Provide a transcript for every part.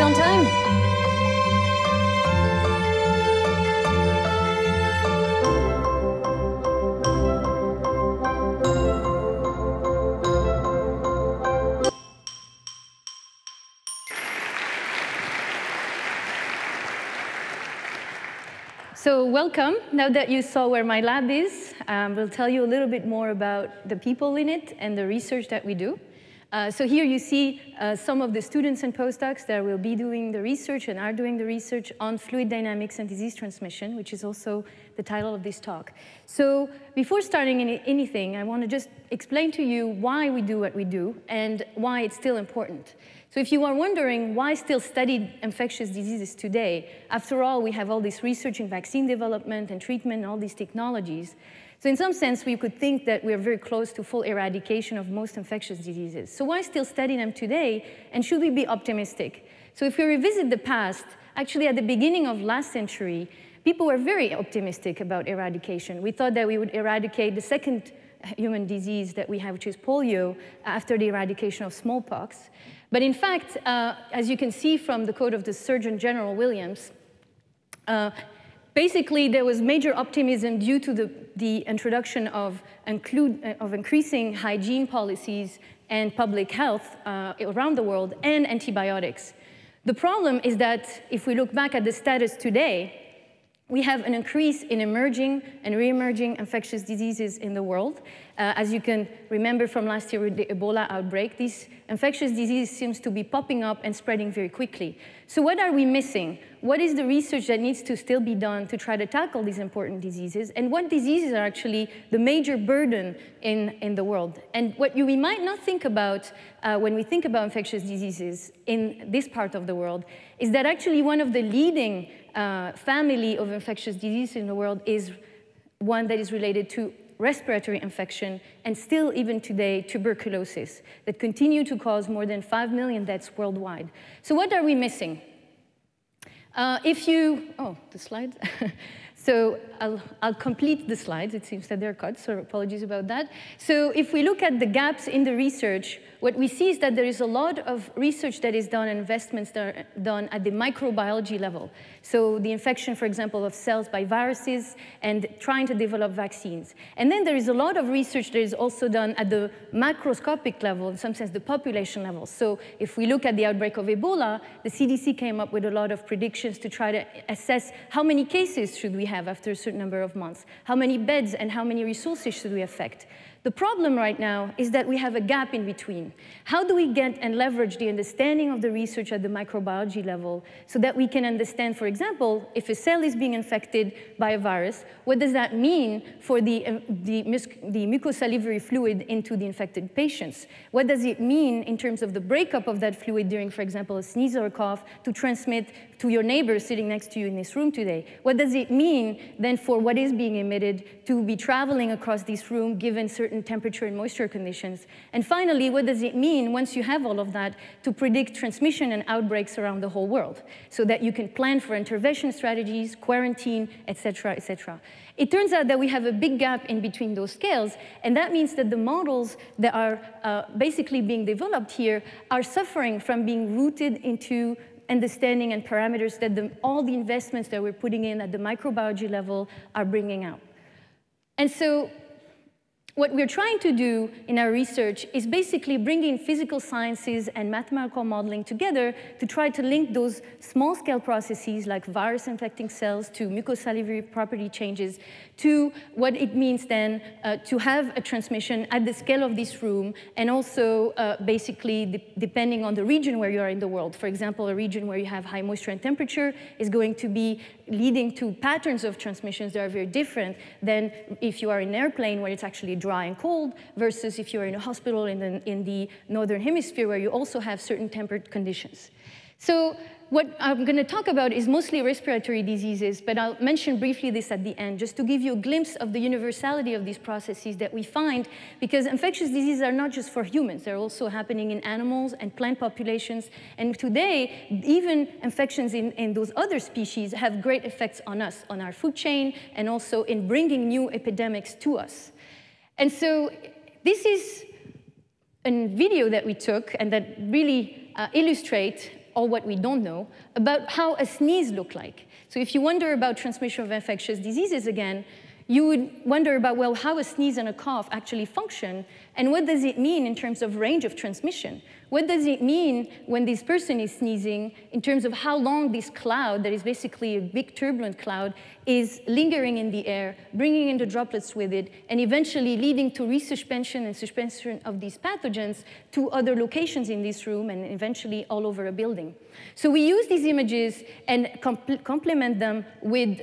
on time. So welcome. Now that you saw where my lab is, we'll tell you a little bit more about the people in it and the research that we do. So here you see some of the students and postdocs that will be doing the research and are doing the research on fluid dynamics and disease transmission, which is also the title of this talk. So before starting anything, I want to just explain to you why we do what we do and why it's still important. So if you are wondering why still study infectious diseases today, after all, we have all this research in vaccine development and treatment and all these technologies. So in some sense, we could think that we're very close to full eradication of most infectious diseases. So why still study them today, and should we be optimistic? So if we revisit the past, actually at the beginning of last century, people were very optimistic about eradication. We thought that we would eradicate the second human disease that we have, which is polio, after the eradication of smallpox. But in fact, as you can see from the quote of the Surgeon General Williams, basically there was major optimism due to the introduction of increasing hygiene policies and public health around the world and antibiotics. The problem is that if we look back at the status today, we have an increase in emerging and re-emerging infectious diseases in the world. As you can remember from last year with the Ebola outbreak, these infectious diseases seems to be popping up and spreading very quickly. So what are we missing? What is the research that needs to still be done to try to tackle these important diseases? And what diseases are actually the major burden in the world? And what we might not think about when we think about infectious diseases in this part of the world is that actually one of the leading family of infectious diseases in the world is one that is related to respiratory infection, and still even today, tuberculosis, that continue to cause more than 5 million deaths worldwide. So what are we missing? Oh, the slides. So I'll complete the slides. It seems that they're cut, so apologies about that. So if we look at the gaps in the research, what we see is that there is a lot of research that is done and investments that are done at the microbiology level. So the infection, for example, of cells by viruses and trying to develop vaccines. And then there is a lot of research that is also done at the macroscopic level, in some sense the population level. So if we look at the outbreak of Ebola, the CDC came up with a lot of predictions to try to assess how many cases should we have after a certain number of months, how many beds and how many resources should we affect. The problem right now is that we have a gap in between. How do we get and leverage the understanding of the research at the microbiology level so that we can understand, for example, if a cell is being infected by a virus, what does that mean for the mucosalivary fluid into the infected patients? What does it mean in terms of the breakup of that fluid during, for example, a sneeze or a cough to transmit to your neighbor sitting next to you in this room today? What does it mean then for what is being emitted to be traveling across this room given certain temperature and moisture conditions? And finally, what does it mean once you have all of that to predict transmission and outbreaks around the whole world so that you can plan for intervention strategies, quarantine, et cetera, et cetera? It turns out that we have a big gap in between those scales, and that means that the models that are basically being developed here are suffering from being rooted into understanding and parameters that all the investments that we're putting in at the microbiology level are bringing out. And so what we're trying to do in our research is basically bringing physical sciences and mathematical modeling together to try to link those small-scale processes like virus infecting cells to mucosalivary property changes to what it means then to have a transmission at the scale of this room, and also basically depending on the region where you are in the world. For example, a region where you have high moisture and temperature is going to be leading to patterns of transmissions that are very different than if you are in an airplane where it's actually dry and cold, versus if you're in a hospital in the northern hemisphere where you also have certain temperate conditions. So what I'm going to talk about is mostly respiratory diseases, but I'll mention briefly this at the end, just to give you a glimpse of the universality of these processes that we find, because infectious diseases are not just for humans. They're also happening in animals and plant populations. And today, even infections in those other species have great effects on us, on our food chain, and also in bringing new epidemics to us. And so this is a video that we took and that really illustrates or what we don't know, about how a sneeze looked like. So if you wonder about transmission of infectious diseases again, you would wonder about, well, how a sneeze and a cough actually function, and what does it mean in terms of range of transmission? What does it mean when this person is sneezing in terms of how long this cloud, that is basically a big turbulent cloud, is lingering in the air, bringing in the droplets with it, and eventually leading to resuspension and suspension of these pathogens to other locations in this room and eventually all over a building. So we use these images and complement them with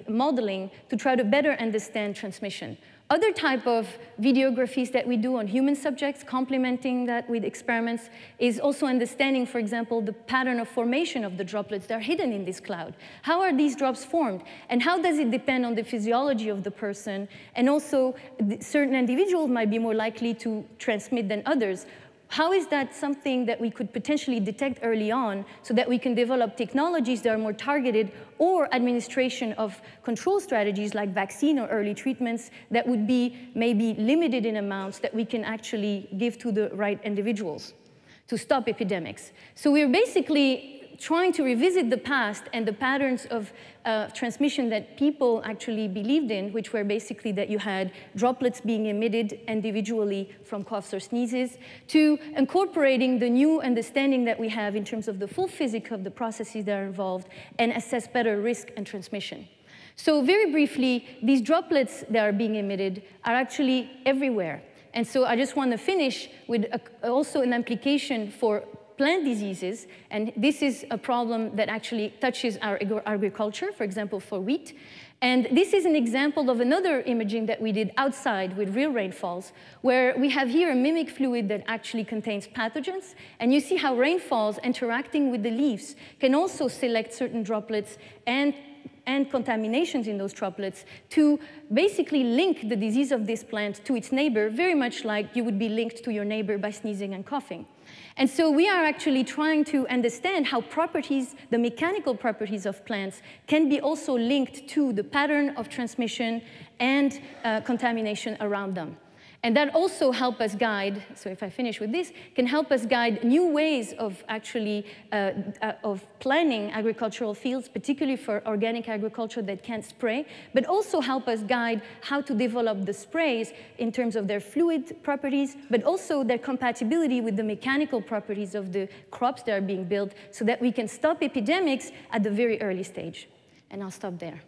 modeling to try to better understand transmission. Other type of videographies that we do on human subjects, complementing that with experiments, is also understanding, for example, the pattern of formation of the droplets that are hidden in this cloud. How are these drops formed? And how does it depend on the physiology of the person? And also, certain individuals might be more likely to transmit than others. How is that something that we could potentially detect early on so that we can develop technologies that are more targeted, or administration of control strategies like vaccine or early treatments that would be maybe limited in amounts that we can actually give to the right individuals to stop epidemics? So we're basically trying to revisit the past and the patterns of transmission that people actually believed in, which were basically that you had droplets being emitted individually from coughs or sneezes, to incorporating the new understanding that we have in terms of the full physics of the processes that are involved and assess better risk and transmission. So very briefly, these droplets that are being emitted are actually everywhere. And so I just want to finish with also an implication for plant diseases, and this is a problem that actually touches our agriculture, for example, for wheat. And this is an example of another imaging that we did outside with real rainfalls, where we have here a mimic fluid that actually contains pathogens, and you see how rainfalls interacting with the leaves can also select certain droplets and contaminations in those droplets to basically link the disease of this plant to its neighbor, very much like you would be linked to your neighbor by sneezing and coughing. And so we are actually trying to understand how properties, the mechanical properties of plants, can be also linked to the pattern of transmission and contamination around them. And that also help us guide, so if I finish with this, can help us guide new ways of actually of planning agricultural fields, particularly for organic agriculture that can't spray, but also help us guide how to develop the sprays in terms of their fluid properties, but also their compatibility with the mechanical properties of the crops that are being built so that we can stop epidemics at the very early stage. And I'll stop there.